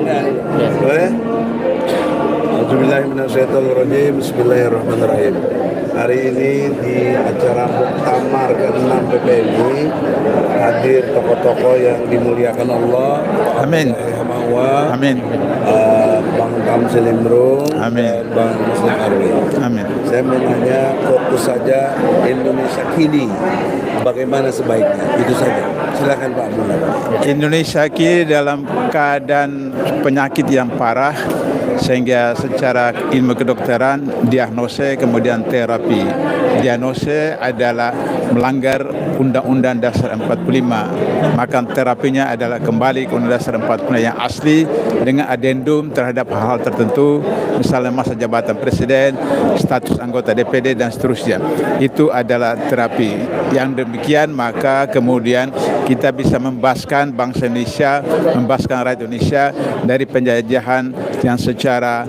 Boleh? Auzubillahiminasyaitonirrajim. Bismillahirrahmanirrahim. Hari ini di acara Muktamar ke-6 PPMI hadir tokoh-tokoh yang dimuliakan Allah. Amin. Amin. Bang Tamsil Imrung, Amin. dan Bang Muslim Arwi. Amin. Saya mau nanya fokus saja Indonesia kini, bagaimana sebaiknya? Itu saja. Silakan Pak Abdullah. Indonesia kini dalam keadaan penyakit yang parah, sehingga secara ilmu kedokteran diagnosis kemudian terapi. Diagnosis adalah melanggar Undang-Undang Dasar 45, maka terapinya adalah kembali ke Undang Dasar 45 yang asli dengan adendum terhadap hal-hal tertentu, misalnya masa jabatan presiden, status anggota DPD dan seterusnya. Itu adalah terapi. Yang demikian maka kemudian kita bisa membebaskan bangsa Indonesia, membebaskan rakyat Indonesia dari penjajahan yang secara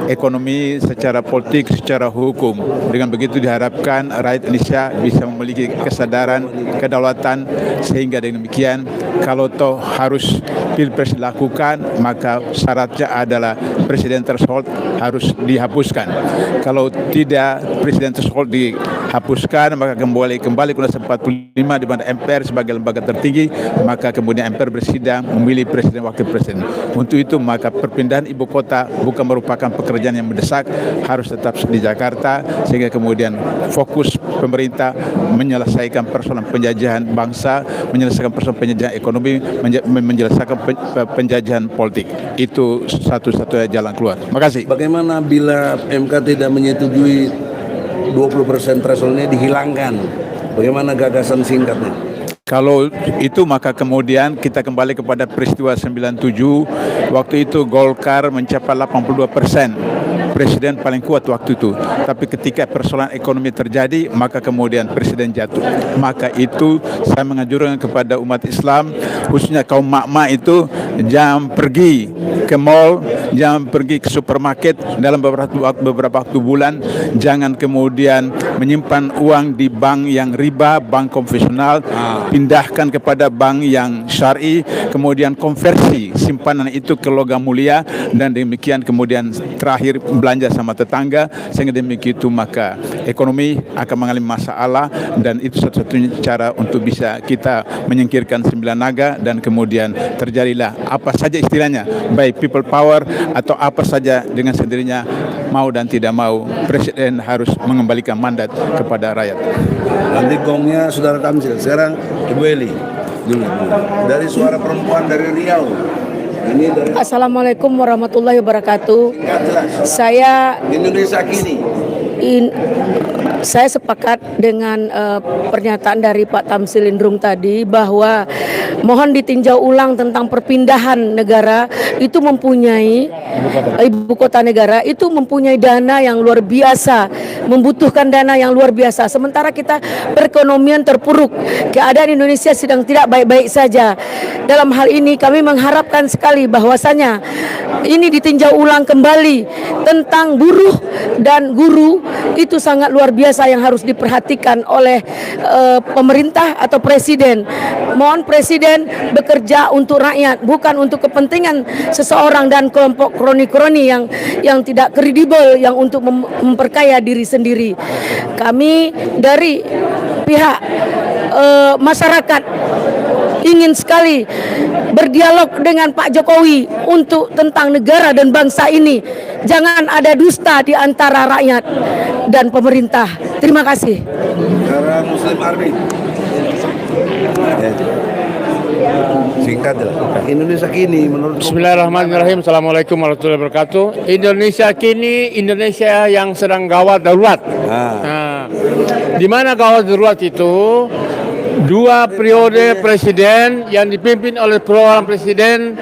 ekonomi, secara politik, secara hukum. Dengan begitu diharapkan rakyat Indonesia bisa memiliki kesadaran, kedaulatan, sehingga dengan demikian kalau toh harus pilpres dilakukan, maka syaratnya adalah presiden threshold harus dihapuskan. Kalau tidak presiden threshold dihapuskan, maka kembali ke Undang-Undang 45 di mana MPR sebagai lembaga tertinggi, maka kemudian MPR bersidang memilih presiden wakil presiden. Untuk itu maka perpindahan ibu kota bukan merupakan pekerjaan yang mendesak, harus tetap di Jakarta, sehingga kemudian fokus pemerintah menyelesaikan persoalan penjajahan bangsa, menyelesaikan persoalan penjajahan ekonomi, menyelesaikan penjajahan politik. Itu satu-satunya jalan keluar. Terima kasih. Bagaimana bila MK tidak menyetujui 20% thresholdnya dihilangkan? Bagaimana gagasan singkatnya? Kalau itu maka kemudian kita kembali kepada peristiwa 97. Waktu itu Golkar mencapai 82%. Presiden paling kuat waktu itu. Tapi ketika persoalan ekonomi terjadi, maka kemudian presiden jatuh. Maka itu saya menganjurkan kepada umat Islam, khususnya kaum mak-mak itu, jangan pergi ke mall, jangan pergi ke supermarket dalam beberapa waktu bulan. Jangan kemudian menyimpan uang di bank yang riba, bank konvensional. Pindahkan kepada bank yang syar'i, kemudian konversi simpanan itu ke logam mulia, dan demikian kemudian terakhir belanja sama tetangga, sehingga demikian maka ekonomi akan mengalami masalah, dan itu satu-satunya cara untuk bisa kita menyingkirkan 9 naga, dan kemudian terjadilah apa saja istilahnya, baik people power atau apa saja dengan sendirinya, mau dan tidak mau presiden harus mengembalikan mandat kepada rakyat. Nanti gongnya Saudara Tamsil. Sekarang Ibu Eli dulu. Dari suara perempuan dari Riau. Ini dari Assalamualaikum warahmatullahi wabarakatuh. Saya Indonesia kini. Saya sepakat dengan pernyataan dari Pak Tamsil Imrung tadi, bahwa mohon ditinjau ulang tentang perpindahan negara itu mempunyai ibu kota negara itu mempunyai dana yang luar biasa, membutuhkan dana yang luar biasa. Sementara kita perekonomian terpuruk, keadaan Indonesia sedang tidak baik-baik saja. Dalam hal ini kami mengharapkan sekali bahwasanya ini ditinjau ulang kembali tentang buruh dan guru, itu sangat luar biasa yang harus diperhatikan oleh pemerintah atau presiden. Mohon presiden bekerja untuk rakyat, bukan untuk kepentingan seseorang dan kelompok kroni-kroni yang tidak kredibel, yang untuk memperkaya diri sendiri. Kami dari pihak masyarakat ingin sekali berdialog dengan Pak Jokowi untuk tentang negara dan bangsa ini. Jangan ada dusta di antara rakyat dan pemerintah. Terima kasih. Sekarang Muslim Army. Singkat lah. Indonesia kini menurut Bismillahirrahmanirrahim. Assalamualaikum warahmatullahi wabarakatuh. Indonesia kini Indonesia yang sedang gawat darurat. Di mana gawat darurat itu? 2 periode presiden yang dipimpin oleh seorang presiden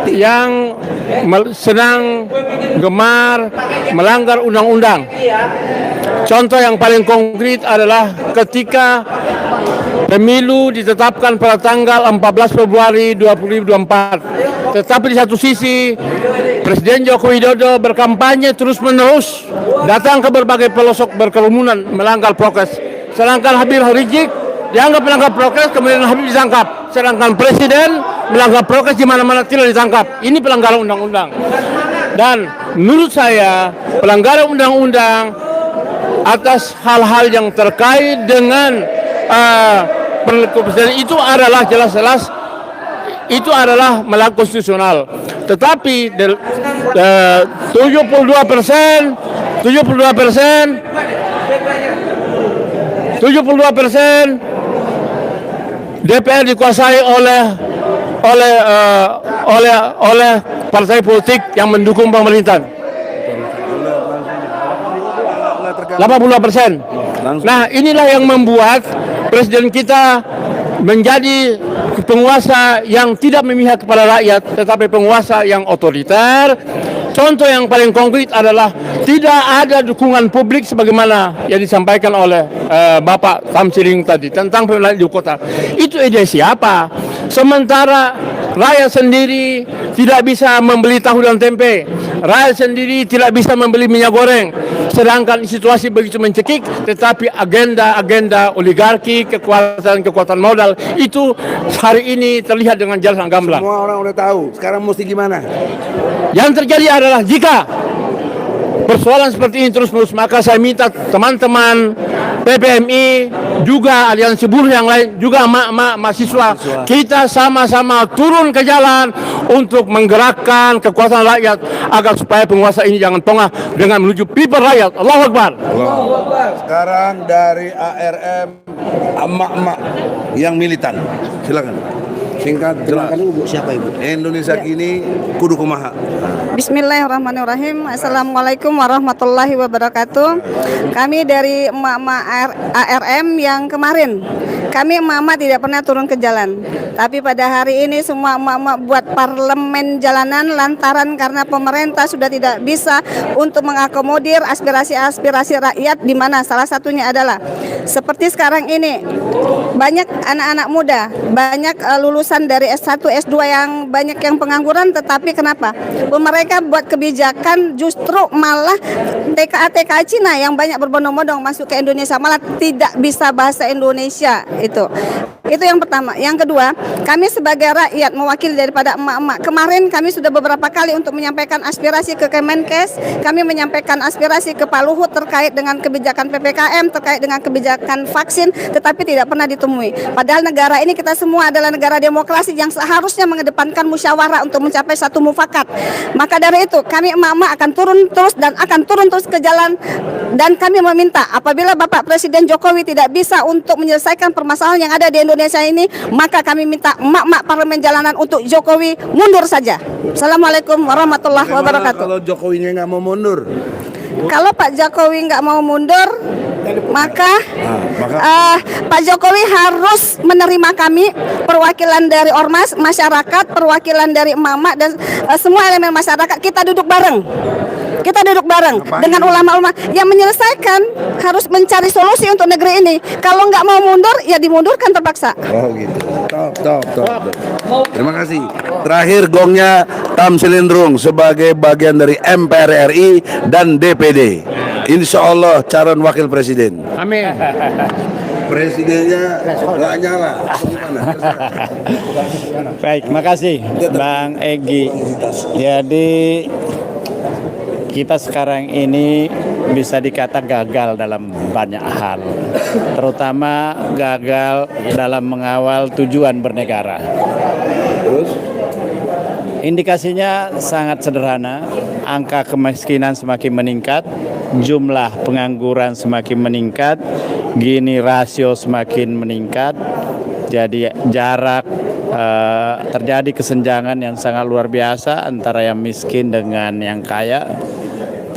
yang senang gemar melanggar undang-undang. Contoh yang paling konkret adalah ketika pemilu ditetapkan pada tanggal 14 Februari 2024. Tetapi di satu sisi Presiden Joko Widodo berkampanye terus-menerus, datang ke berbagai pelosok berkerumunan melanggar prokes. Sedangkan Habib Rizik dianggap melanggar prokes, kemudian Habib ditangkap. Sedangkan Presiden melanggar prokes di mana-mana tidak ditangkap. Ini pelanggaran undang-undang. Dan menurut saya pelanggaran undang-undang atas hal-hal yang terkait dengan presiden itu adalah jelas-jelas itu adalah melanggar konstitusional. Tetapi 72% DPR dikuasai oleh partai politik yang mendukung pemerintahan. 82%. Nah, inilah yang membuat presiden kita menjadi penguasa yang tidak memihak kepada rakyat, tetapi penguasa yang otoriter. Contoh yang paling konkret adalah tidak ada dukungan publik sebagaimana yang disampaikan oleh Bapak Tamsilin tadi tentang pemindahan ibu kota. Itu ide siapa? Sementara rakyat sendiri tidak bisa membeli tahu dan tempe, rakyat sendiri tidak bisa membeli minyak goreng. Sedangkan situasi begitu mencekik, tetapi agenda oligarki, kekuatan modal itu hari ini terlihat dengan jelas dan gamblang. Semua orang udah tahu. Sekarang mesti gimana? Yang terjadi adalah jika persoalan seperti ini terus-menerus, maka saya minta teman-teman PPMI, juga aliansi buruh yang lain, juga mahasiswa, kita sama-sama turun ke jalan untuk menggerakkan kekuatan rakyat agar supaya penguasa ini jangan pongah dengan menuju pipa rakyat. Allahu Akbar. Sekarang dari ARM emak-emak yang militan, silakan. Singkat, jelas. Siapa Ibu? Indonesia Kini kudu kumaha. Bismillahirrahmanirrahim. Assalamualaikum warahmatullahi wabarakatuh. Kami dari emak-emak ARM yang kemarin, kami emak-emak tidak pernah turun ke jalan. Tapi pada hari ini semua emak-emak buat parlemen jalanan lantaran karena pemerintah sudah tidak bisa untuk mengakomodir aspirasi-aspirasi rakyat, di mana salah satunya adalah seperti sekarang ini banyak anak-anak muda, banyak lulusan dari S1, S2 yang banyak yang pengangguran, tetapi kenapa? Mereka buat kebijakan justru malah TKA Cina yang banyak berbondong-bondong masuk ke Indonesia, malah tidak bisa bahasa Indonesia. Itu yang pertama. Yang kedua, kami sebagai rakyat mewakili daripada emak-emak, kemarin kami sudah beberapa kali untuk menyampaikan aspirasi ke Kemenkes, kami menyampaikan aspirasi ke Pak Luhut terkait dengan kebijakan PPKM, terkait dengan kebijakan vaksin, tetapi tidak pernah ditemui. Padahal negara ini kita semua adalah negara demokrasi yang seharusnya mengedepankan musyawarah untuk mencapai satu mufakat. Maka dari itu kami emak-emak akan turun terus dan akan turun terus ke jalan, dan kami meminta apabila Bapak Presiden Jokowi tidak bisa untuk menyelesaikan permasalahan yang ada di Indonesia ini, maka kami minta emak-emak parlemen jalanan untuk Jokowi mundur saja. Assalamualaikum warahmatullahi wabarakatuh. Kalau Jokowinya nggak mau mundur? Kalau Pak Jokowi nggak mau mundur, maka Pak Jokowi harus menerima kami, perwakilan dari ormas, masyarakat, perwakilan dari emak-emak dan semua elemen masyarakat. Kita duduk bareng. Kita duduk bareng dengan ulama-ulama yang menyelesaikan, harus mencari solusi untuk negeri ini. Kalau nggak mau mundur, ya dimundurkan terpaksa. Oh gitu. Top. Terima kasih. Terakhir gongnya Tamsilin Rung sebagai bagian dari MPR RI dan DPD. Insya Allah calon wakil presiden. Amin. Presidennya nggak nyala. Gimana? Baik, makasih Bang Egy. Jadi kita sekarang ini bisa dikata gagal dalam banyak hal, terutama gagal dalam mengawal tujuan bernegara. Terus? Indikasinya sangat sederhana, angka kemiskinan semakin meningkat, jumlah pengangguran semakin meningkat, gini rasio semakin meningkat, jadi jarak terjadi kesenjangan yang sangat luar biasa antara yang miskin dengan yang kaya.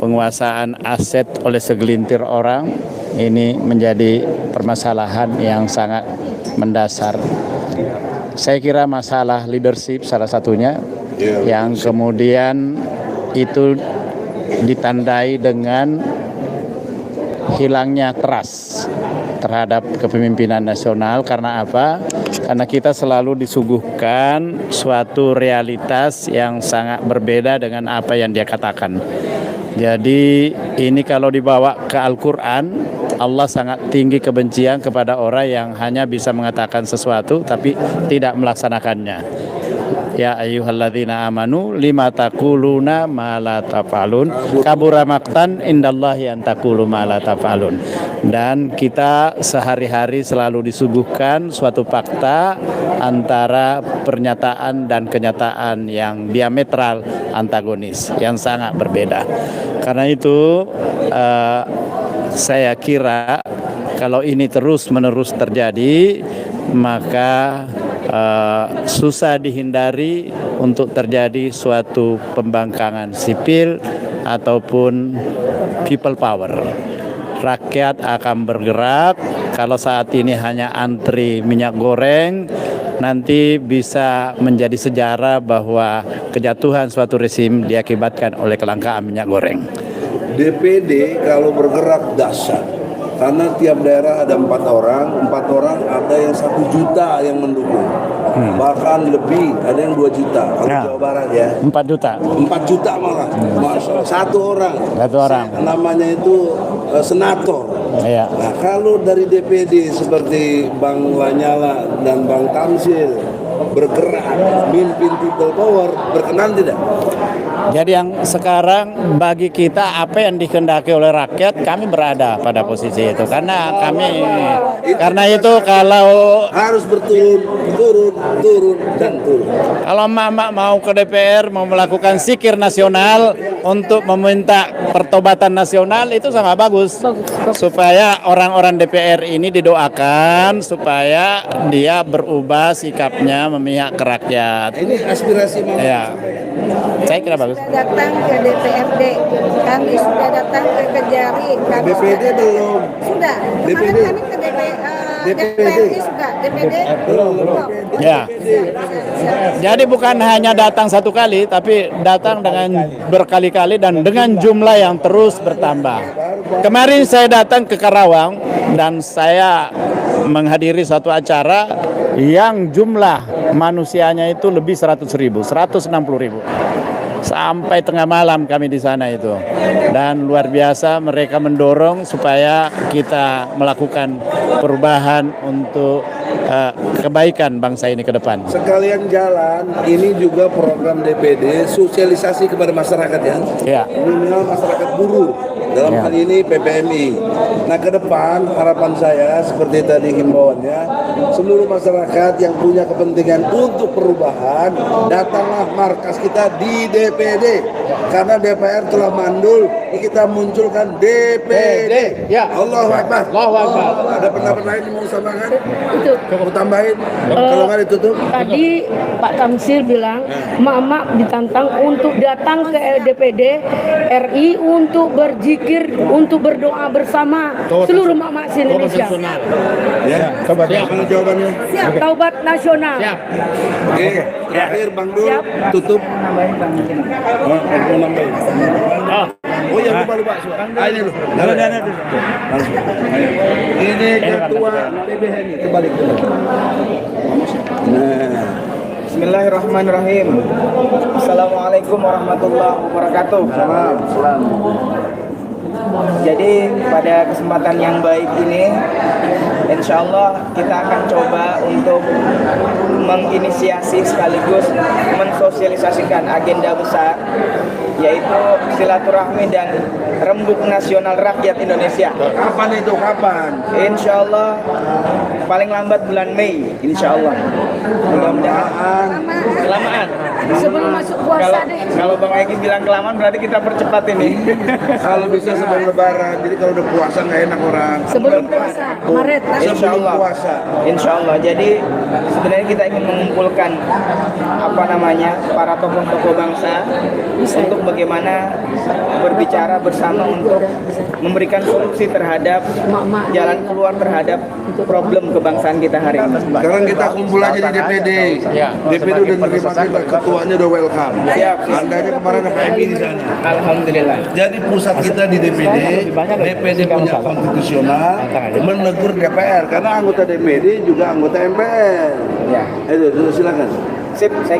Penguasaan aset oleh segelintir orang ini menjadi permasalahan yang sangat mendasar. Saya kira masalah leadership salah satunya, yang kemudian itu ditandai dengan hilangnya trust terhadap kepemimpinan nasional. Karena apa? Karena kita selalu disuguhkan suatu realitas yang sangat berbeda dengan apa yang dia katakan. Jadi ini kalau dibawa ke Al-Quran, Allah sangat tinggi kebencian kepada orang yang hanya bisa mengatakan sesuatu tapi tidak melaksanakannya. ya ayyuhalladzina amanu lima taquluna ma la taf'alun kabura maqtan indallahi an taqulu ma la taf'alun. Dan kita sehari-hari selalu disuguhkan suatu fakta antara pernyataan dan kenyataan yang diametral antagonis, yang sangat berbeda. Karena itu saya kira kalau ini terus-menerus terjadi, maka susah dihindari untuk terjadi suatu pembangkangan sipil ataupun people power. Rakyat akan bergerak. Kalau saat ini hanya antri minyak goreng, nanti bisa menjadi sejarah bahwa kejatuhan suatu rezim diakibatkan oleh kelangkaan minyak goreng. DPD kalau bergerak dahsyat, karena tiap daerah ada 4 orang ada yang 1 juta yang mendukung, bahkan lebih, ada yang 2 juta kalau Jawa Barat ya. 4 juta. 4 juta malah, Masya Allah. Satu orang. Namanya itu senator. Iya. Nah kalau dari DPD seperti Bang Lanyala dan Bang Tamsil bergerak mimpin people power, berkenan tidak? Jadi yang sekarang bagi kita apa yang dikehendaki oleh rakyat, kami berada pada posisi itu karena itu kalau harus turun dan turun. Kalau emak-emak mau ke DPR mau melakukan zikir nasional untuk meminta pertobatan nasional, itu sangat bagus. Supaya orang-orang DPR ini didoakan supaya dia berubah sikapnya memihak ke rakyat. Ini aspirasi Mama. Ya. Saya kira bagus. Sudah datang ke DPRD, kami sudah datang ke Kejari, kami DPD belum. Sudah. Kemarin DPD. kami ke DPRD sudah, DPD belum. Ya. Jadi bukan hanya datang satu kali, tapi datang dengan berkali-kali dan dengan jumlah yang terus bertambah. Kemarin saya datang ke Karawang dan saya menghadiri satu acara yang jumlah manusianya itu lebih 100.000, 160.000. Sampai tengah malam kami di sana itu. Dan luar biasa mereka mendorong supaya kita melakukan perubahan untuk kebaikan bangsa ini ke depan. Sekalian jalan, ini juga program DPD sosialisasi kepada masyarakat ya. Ya. Minimal masyarakat buruh. Dalam Ya. hal ini PPMI. Nah ke depan harapan saya seperti tadi himbauannya, seluruh masyarakat yang punya kepentingan untuk perubahan, datanglah markas kita di DPD. Karena DPR telah mandul, kita munculkan DPD. Ya. Allahu Akbar. Allahu Akbar. Ada pendapat lain yang mau tambahkan? Itu Mau tambahin? Kalau nggak ditutup? tadi Pak Tamsil bilang mak-mak ditantang untuk datang ke DPD RI untuk berzikir, untuk berdoa bersama seluruh mak-mak se-Indonesia. Ya, coba mana jawabannya? Siap, taubat nasional. Siap. Oke, terakhir Bang Dul, Siap. tutup. Mau nambahin? Oh iya, lupa. Ini loh. Langsung. Ini ketua PBH ini, kebalik dulu. Nah, Bismillahirrahmanirrahim. Assalamualaikum warahmatullahi wabarakatuh. salam. Jadi pada kesempatan yang baik ini, insya Allah kita akan coba untuk menginisiasi sekaligus mensosialisasikan agenda besar, yaitu silaturahmi dan rembuk nasional rakyat Indonesia. Kapan itu? Kapan? Insya Allah paling lambat bulan Mei, insya Allah. Mudah-mudahan kelamaan. Sebelum masuk puasa deh. Kalau Bang Egi bilang kelamaan berarti kita percepat ini. Kalau bisa sebelum Lebaran. Jadi kalau udah puasa nggak enak orang. Sebelum puasa, Maret. Insya Sebelum Allah. puasa. Insya Allah. Jadi sebenarnya kita ingin mengumpulkan para tokoh-tokoh bangsa untuk bagaimana berbicara bersama untuk memberikan solusi terhadap jalan keluar terhadap problem kebangsaan kita hari ini. Sekarang kita kumpul aja di DPD. DPD udah menerima kita, ketuanya udah welcome. Siap. Anda aja kemarin ada PMI di sana. Alhamdulillah. Jadi pusat kita di DPD, DPD punya konstitusional menegur DPR karena anggota DPD juga anggota MPR. Ya. Itu silakan. Sip, saya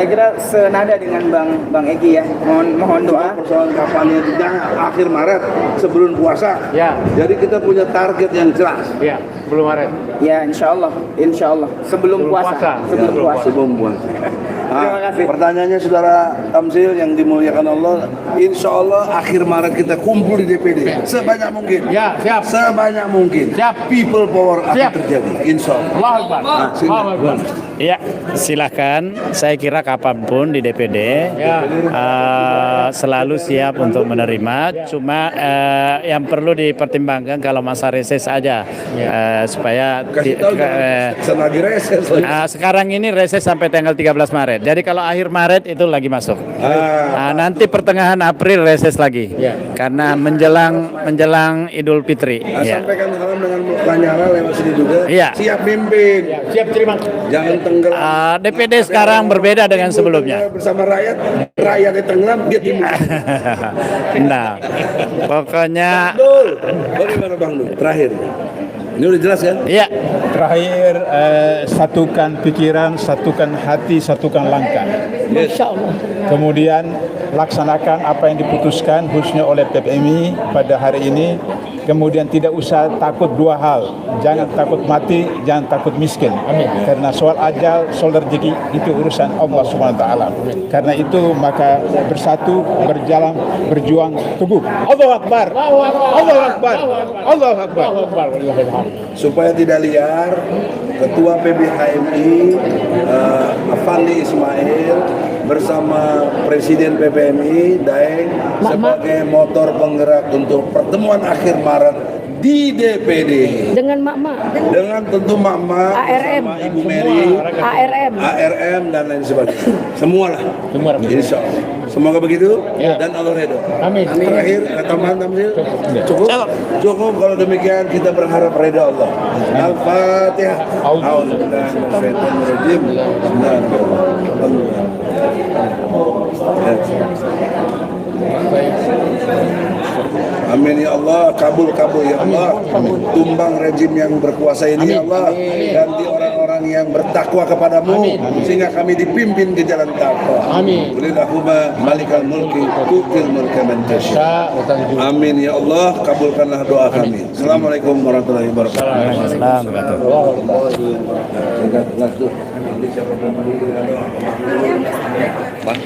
kira senada dengan Bang Egi ya. Mohon doa. Persoalan kampanye akhir Maret sebelum puasa. Ya. Jadi kita punya target yang jelas. Ya, belum Maret. Ya, insya Allah sebelum puasa. Sebelum puasa. Terima kasih. Pertanyaannya saudara Tamsil yang dimuliakan Allah, insya Allah akhir Maret kita kumpul di DPD sebanyak mungkin. Ya, siap. Sebanyak mungkin. Siap. People power akan Siap. terjadi, insya Allah. Allahu Akbar. Nah, sini. Allahu Akbar. Ya, silakan. Saya kira kapanpun di DPD Ya. selalu siap untuk menerima. Cuma yang perlu dipertimbangkan kalau masa reses aja supaya Kasih tahu jangan lagi reses. sekarang ini reses sampai tanggal 13 Maret. Jadi kalau akhir Maret itu lagi masuk. Nanti pertengahan April reses lagi. Karena menjelang Idul Fitri. Ya. Sampaikan salam dengan Lanyala lewat sini juga. Iya. Siap mimpin. Siap, terima. Jangan tenggelam. DPD sekarang berbeda dengan sebelumnya. Bersama rakyat, rakyatnya tenggelam, dia timbul. Nah, pokoknya Dul, bagaimana Bang Dul? Terakhir. Ini udah jelas kan? ya. Terakhir, satukan pikiran, satukan hati, satukan langkah. Masya Allah. Kemudian laksanakan apa yang diputuskan khususnya oleh PPMI pada hari ini. Kemudian tidak usah takut dua hal. Jangan takut mati, jangan takut miskin. Karena soal ajal, soal rezeki itu urusan Allah Subhanahu wa taala. Karena itu maka bersatu, berjalan, berjuang teguh. Allahu Akbar. Allahu Akbar. Allahu Akbar. Supaya tidak liar, Ketua PBHMI Afandi Ismail bersama Presiden PPMI Daeng sebagai motor penggerak untuk pertemuan akhir Maret di DPD Dengan mak-mak, dengan tentu Mama, ARM. sama Ibu Mary, ARM. dan lain sebagainya. Semualah. Insya Allah. Semoga begitu dan Allah redho. Amin. Terakhir tambahan Tamsil cukup. Cukup kalau demikian kita berharap redha Allah. Al-Fatihah. A'udzubillahi minasyaitonir rajim. Amin ya Allah, kabul ya Allah. Tumbang rejim yang berkuasa ini ya Allah. Ganti orang-orang yang bertakwa kepadamu sehingga kami dipimpin ke jalan takwa. Amin. Qulillahumma malikal mulki tu'til mulka man tasya. Amin ya Allah, kabulkanlah doa kami. Assalamualaikum warahmatullahi wabarakatuh. Pak.